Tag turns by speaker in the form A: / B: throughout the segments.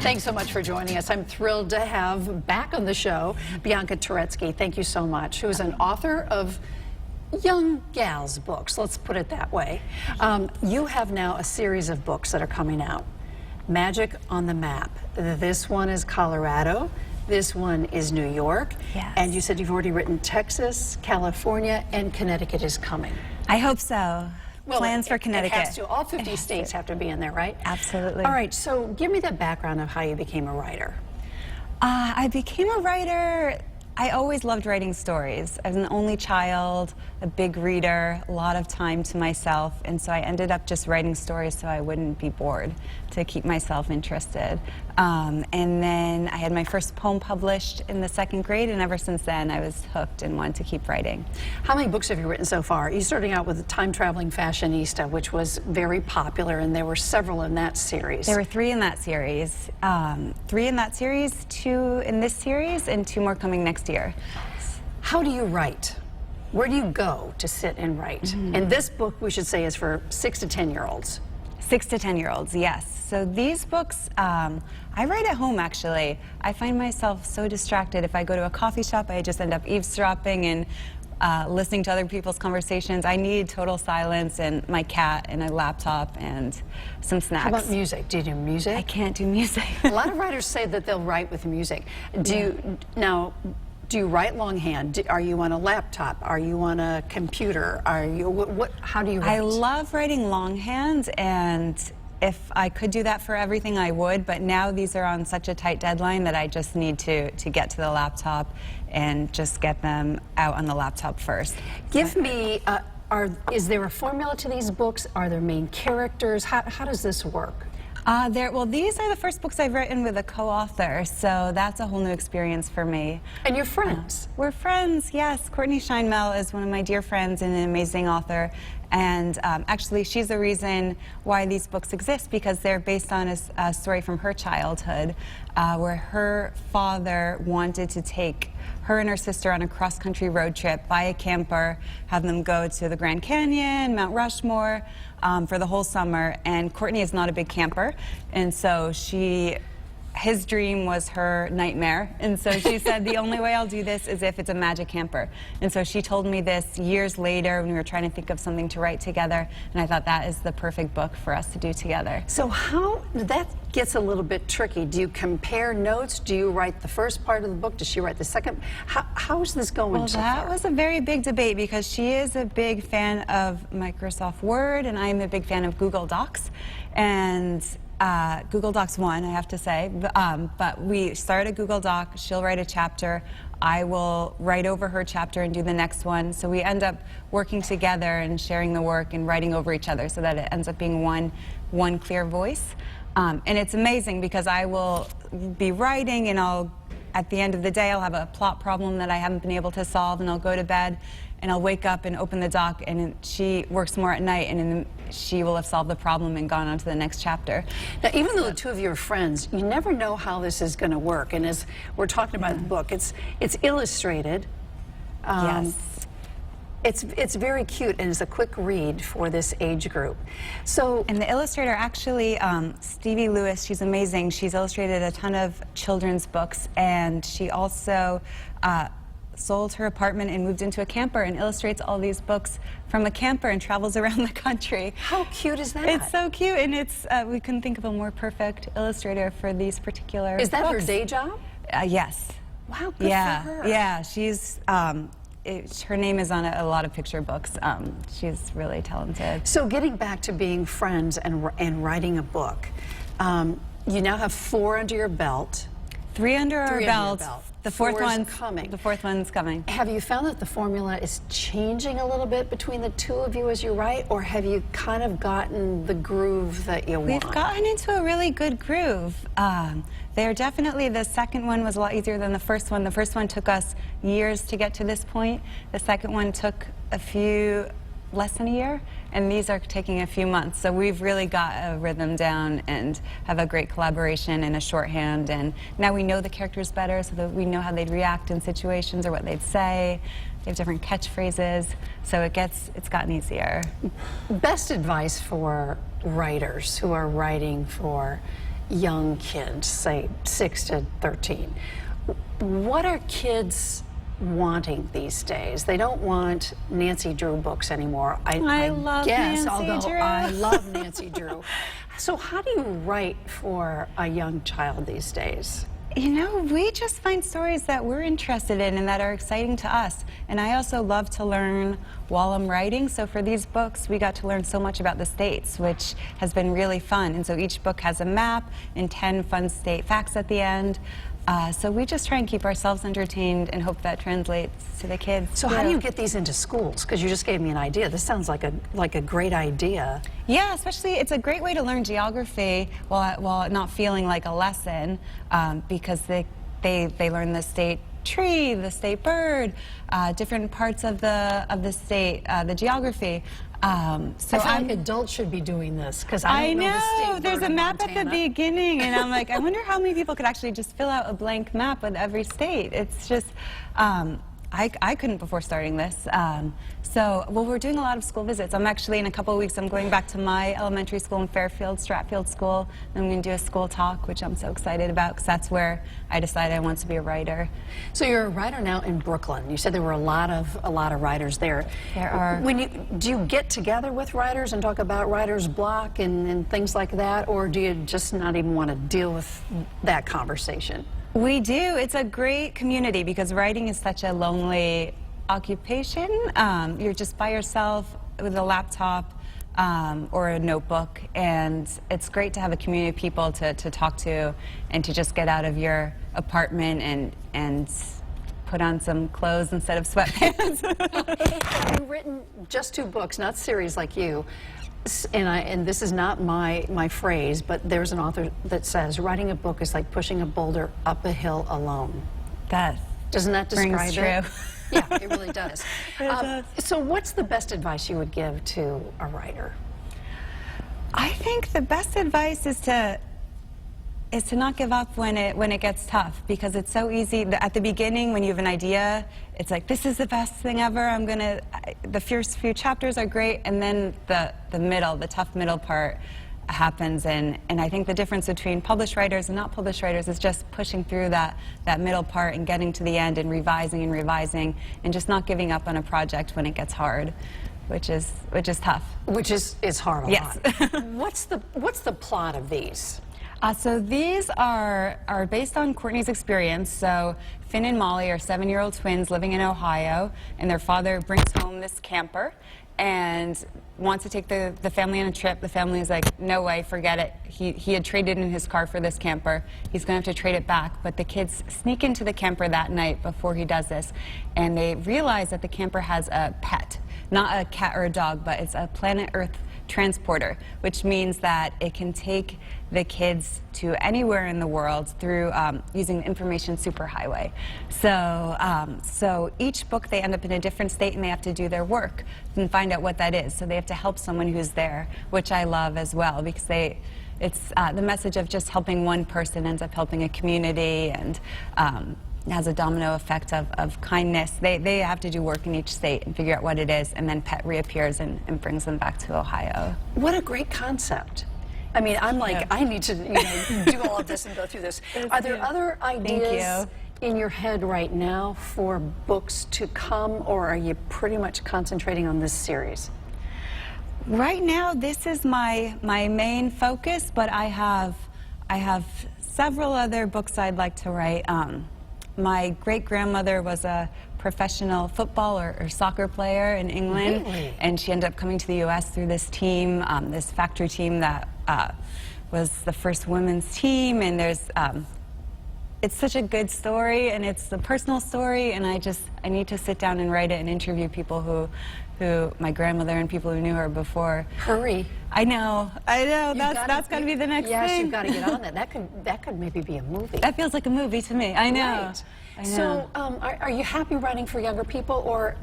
A: Thanks so much for joining us. I'm thrilled to have back on the show Bianca Turetsky. Thank you so much. Who is an author of young gals books, let's put it that way. You have now a series of books that are coming out. Magic on the Map. This one is Colorado. This one is New York.
B: Yes.
A: And you said you've already written Texas, California, and Connecticut is coming.
B: I hope so.
A: Well,
B: Plans for Connecticut.
A: It has to. All 50 states have to be in there, right?
B: Absolutely.
A: All right, so give me the background of how you became a writer.
B: I became a writer. I always loved writing stories. I was an only child, a big reader, a lot of time to myself, and so I ended up just writing stories so I wouldn't be bored, to keep myself interested. And then I had my first poem published in the 2nd grade, and ever since then I was hooked and wanted to keep writing. How
A: many books have you written so far? You starting out with Time Traveling Fashionista, which was very popular, and there were several in that series.
B: There were 3 in that series. 3 in that series, 2 in this series, and 2 more coming next year.
A: How do you write? Where do you go to sit and write? And this book, we should say, is for 6 to 10-year-olds.
B: 6 to 10-year-olds, yes. So these books, I write at home, actually. I find myself so distracted. If I go to a coffee shop, I just end up eavesdropping and listening to other people's conversations. I need total silence and my cat and a laptop and some snacks.
A: How about music? Do you do music?
B: I can't do music.
A: A lot of writers say that they'll write with music. Do you write longhand? Are you on a laptop? Are you on a computer? Are you how do you write?
B: I love writing longhand, and if I could do that for everything, I would, but now these are on such a tight deadline that I just need to get to the laptop and just get them out on the laptop first.
A: Give me, is there a formula to these books? Are there main characters? How does this work?
B: Well, these are the first books I've written with a co-author, so that's a whole new experience for me.
A: And you're friends?
B: We're friends, yes. Courtney Scheinmel is one of my dear friends and an amazing author. And actually, she's the reason why these books exist, because they're based on a story from her childhood, where her father wanted to take her and her sister on a cross-country road trip, buy a camper, have them go to the Grand Canyon, Mount Rushmore, for the whole summer. And Courtney is not a big camper, and so his dream was her nightmare, and so she said, the only way I'll do this is if it's a magic camper. And so she told me this years later when we were trying to think of something to write together, and I thought that is the perfect book for us to do together.
A: So that gets a little bit tricky. Do you compare notes? Do you write the first part of the book? Does she write the second? How is this going so far?
B: That was a very big debate, because she is a big fan of Microsoft Word, and I'm a big fan of Google Docs. And Google Docs won, I have to say, but we started a Google Doc. She'll write a chapter. I will write over her chapter and do the next one. So we end up working together and sharing the work and writing over each other, so that it ends up being one clear voice. And it's amazing, because I will be writing, and at the end of the day, I'll have a plot problem that I haven't been able to solve, and I'll go to bed, and I'll wake up and open the doc, and she works more at night, and she will have solved the problem and gone on to the next chapter.
A: Now, even though the two of you are friends, you never know how this is going to work. And as we're talking about the book, it's illustrated.
B: Yes.
A: It's very cute, and it's a quick read for this age group. So,
B: and the illustrator, actually, Stevie Lewis, she's amazing. She's illustrated a ton of children's books, and she also sold her apartment and moved into a camper and illustrates all these books from a camper and travels around the country.
A: How cute is that?
B: It's so cute, and we couldn't think of a more perfect illustrator for these particular
A: Is that
B: books.
A: her day job?
B: Yes.
A: Wow, good for her.
B: Yeah, she's, her name is on a lot of picture books. She's really talented.
A: So getting back to being friends and writing a book, you now have 4 under your belt.
B: 3 under our belt. The fourth one's
A: coming.
B: The 4th one's coming.
A: Have you found that the formula is changing a little bit between the two of you as you write, or have you kind of gotten the groove that you want?
B: We've gotten into a really good groove. They're definitely, the second one was a lot easier than the first one. The first one took us years to get to this point. The second one took less than a year, and these are taking a few months. So we've really got a rhythm down and have a great collaboration and a shorthand, and now we know the characters better, so that we know how they'd react in situations or what they'd say. They have different catchphrases, so it's gotten easier.
A: Best advice for writers who are writing for young kids, say 6 to 13, what are kids wanting these days? They don't want Nancy Drew books anymore. I
B: love
A: guess,
B: Nancy
A: although
B: Drew.
A: I love Nancy Drew. So how do you write for a young child these days?
B: You know, we just find stories that we're interested in and that are exciting to us. And I also love to learn while I'm writing. So for these books, we got to learn so much about the states, which has been really fun. And so each book has a map and 10 fun state facts at the end. So we just try and keep ourselves entertained and hope that translates to the kids.
A: So how do you get these into schools? Because you just gave me an idea. This sounds like a great idea.
B: Yeah, especially it's a great way to learn geography while not feeling like a lesson, because they learn the state tree, the state bird, different parts of the state, the geography. So
A: I feel like adults should be doing this because I don't know the state
B: there's
A: bird
B: a
A: of
B: map at the
A: Montana.
B: beginning, and I'm like, I wonder how many people could actually just fill out a blank map with every state. It's just, I couldn't before starting this. Well, we're doing a lot of school visits. I'm actually, in a couple of weeks, I'm going back to my elementary school in Fairfield, Stratfield School, and I'm going to do a school talk, which I'm so excited about because that's where I decided I want to be a writer.
A: So you're a writer now in Brooklyn. You said there were a lot of writers there.
B: There are.
A: Do you get together with writers and talk about writer's block and things like that, or do you just not even want to deal with that conversation?
B: We do. It's a great community because writing is such a lonely occupation. You're just by yourself with a laptop or a notebook, and it's great to have a community of people to talk to and to just get out of your apartment and put on some clothes instead of sweatpants.
A: You've written just 2 books, not series like you. And this is not my phrase, but there's an author that says writing a book is like pushing a boulder up a hill alone. Doesn't that describe it?
B: True.
A: Yeah, it really does.
B: It does.
A: So what's the best advice you would give to a writer?
B: I think the best advice is to not give up when it gets tough, because it's so easy. At the beginning, when you have an idea, it's like, this is the best thing ever. The first few chapters are great, and then the tough middle part happens. And I think the difference between published writers and not published writers is just pushing through that middle part and getting to the end and revising and just not giving up on a project when it gets hard, which is tough.
A: Which is hard a
B: Yes.
A: lot. What's the plot of these?
B: So these are based on Courtney's experience. So Finn and Molly are 7-year-old twins living in Ohio, and their father brings home this camper and wants to take the family on a trip. The family is like, no way, forget it. He had traded in his car for this camper. He's going to have to trade it back. But the kids sneak into the camper that night before he does this, and they realize that the camper has a pet. Not a cat or a dog, but it's a planet Earth transporter, which means that it can take the kids to anywhere in the world through using the information superhighway. So each book they end up in a different state, and they have to do their work and find out what that is. So they have to help someone who's there, which I love as well, because it's the message of just helping one person ends up helping a community, and has a domino effect of kindness. They have to do work in each state and figure out what it is, and then Pet reappears and brings them back to Ohio.
A: What a great concept. I mean, I'm like, I need to do all of this and go through this. Are there other ideas in your head right now for books to come, or are you pretty much concentrating on this series?
B: Right now, this is my main focus, but I have several other books I'd like to write. My great-grandmother was a professional football or soccer player in England,
A: Really?
B: and she ended up coming to the U.S. through this team, this factory team that was the first women's team, and it's such a good story, and it's a personal story, and I need to sit down and write it and interview people who my grandmother and people who knew her before.
A: Hurry.
B: I know. That's got to be the next thing.
A: Yes, you've got to get on that. That could maybe be a movie.
B: That feels like a movie to me. I know.
A: Right.
B: I know.
A: So, are you happy writing for younger people, or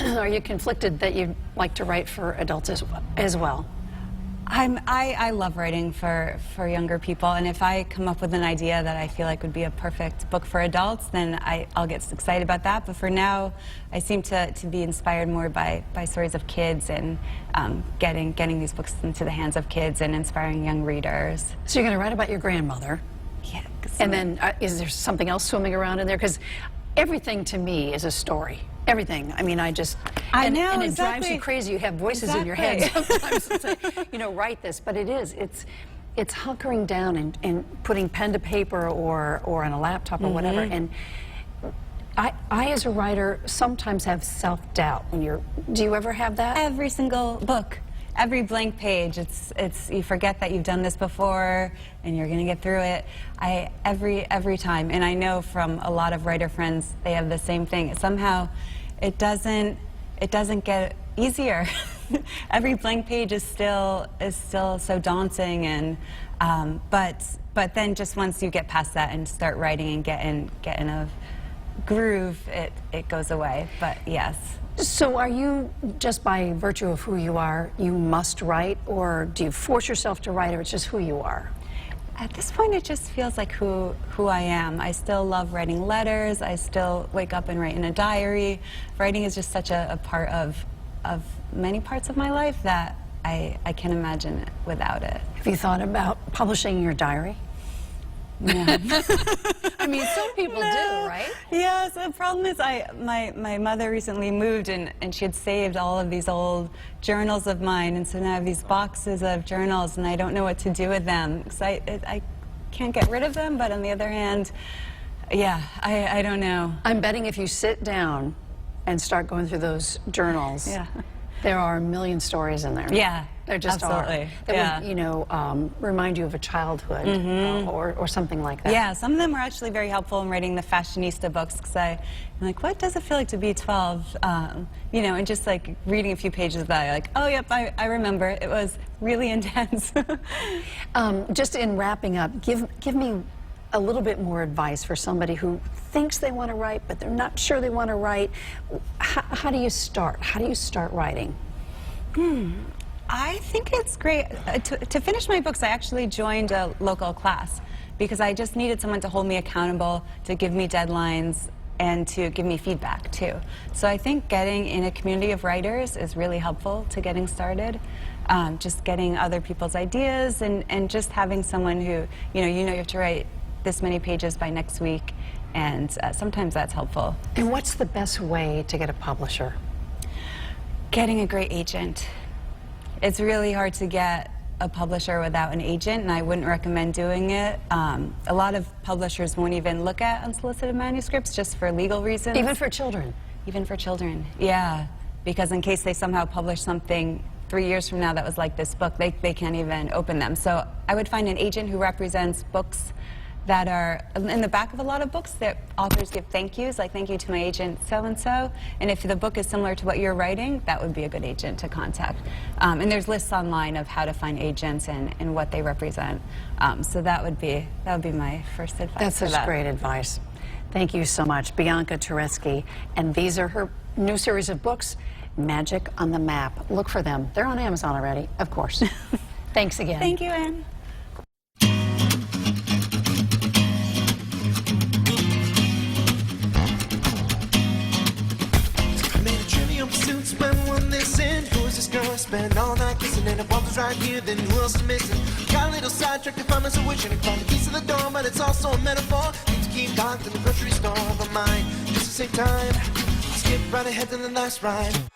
A: are you conflicted that you'd like to write for adults as well?
B: I love writing for younger people, and if I come up with an idea that I feel like would be a perfect book for adults, then I'll get excited about that. But for now, I seem to be inspired more by stories of kids and getting these books into the hands of kids and inspiring young readers.
A: So you're going to write about your grandmother.
B: Yeah.
A: And then is there something else swimming around in there? Because everything to me is a story. Everything. I mean, I know, and it
B: exactly.
A: drives you crazy. You have voices in your head sometimes that say, you know, write this. But it's hunkering down and putting pen to paper or on a laptop or whatever. And I, as a writer, sometimes have self-doubt. Do you ever have that?
B: Every single book. Every blank page, you forget that you've done this before and you're going to get through it. Every time, and I know from a lot of writer friends, they have the same thing. Somehow, it doesn't get easier. Every blank page is still so daunting, and but then just once you get past that and start writing and get in a groove, it goes away. But yes.
A: So are you, just by virtue of who you are, you must write, or do you force yourself to write, or it's just who you are?
B: At this point, it just feels like who I am. I still love writing letters. I still wake up and write in a diary. Writing is just such a part of many parts of my life that I can't imagine it without it.
A: Have you thought about publishing your diary?
B: Yeah.
A: I mean, some people do, right?
B: Yes, the problem is my mother recently moved, and she had saved all of these old journals of mine, and so now I have these boxes of journals, and I don't know what to do with them, because I can't get rid of them, but on the other hand, yeah, I don't know.
A: I'm betting if you sit down and start going through those journals,
B: Yeah.
A: there are a million stories in there.
B: Yeah,
A: there just
B: absolutely.
A: are. That would, you know, remind you of a childhood or something like that.
B: Yeah, some of them are actually very helpful in writing the fashionista books, because I'm like, what does it feel like to be 12? You know, and just like reading a few pages of that, you're like, oh, yep, I remember. It was really intense.
A: Just in wrapping up, give me a little bit more advice for somebody who thinks they want to write, but they're not sure they want to write. How do you start? How do you start writing?
B: I think it's great. To finish my books, I actually joined a local class because I just needed someone to hold me accountable, to give me deadlines, and to give me feedback too. So I think getting in a community of writers is really helpful to getting started. Just getting other people's ideas and just having someone who, you have to write this many pages by next week, and sometimes that's helpful.
A: And what's the best way to get a publisher?
B: Getting a great agent. It's really hard to get a publisher without an agent, and I wouldn't recommend doing it. A lot of publishers won't even look at unsolicited manuscripts just for legal reasons.
A: Even for children?
B: Even for children, yeah. Because in case they somehow publish something 3 years from now that was like this book, they can't even open them. So I would find an agent who represents books that are in the back of a lot of books that authors give thank yous, like thank you to my agent so-and-so. And if the book is similar to what you're writing, that would be a good agent to contact. And there's lists online of how to find agents and what they represent. So that would be my first advice.
A: That's such great advice. Thank you so much, Bianca Turetsky. And these are her new series of books, Magic on the Map. Look for them. They're on Amazon already, of course. Thanks again.
B: Thank you, Anne.
C: Spend all night kissing and if was right here, then who else is missing? Got a little sidetracked if I'm a wishing to find the keys to the door, but it's also a metaphor. Need to keep locked in the grocery store, but mine just to save time. Skip right ahead to the last ride.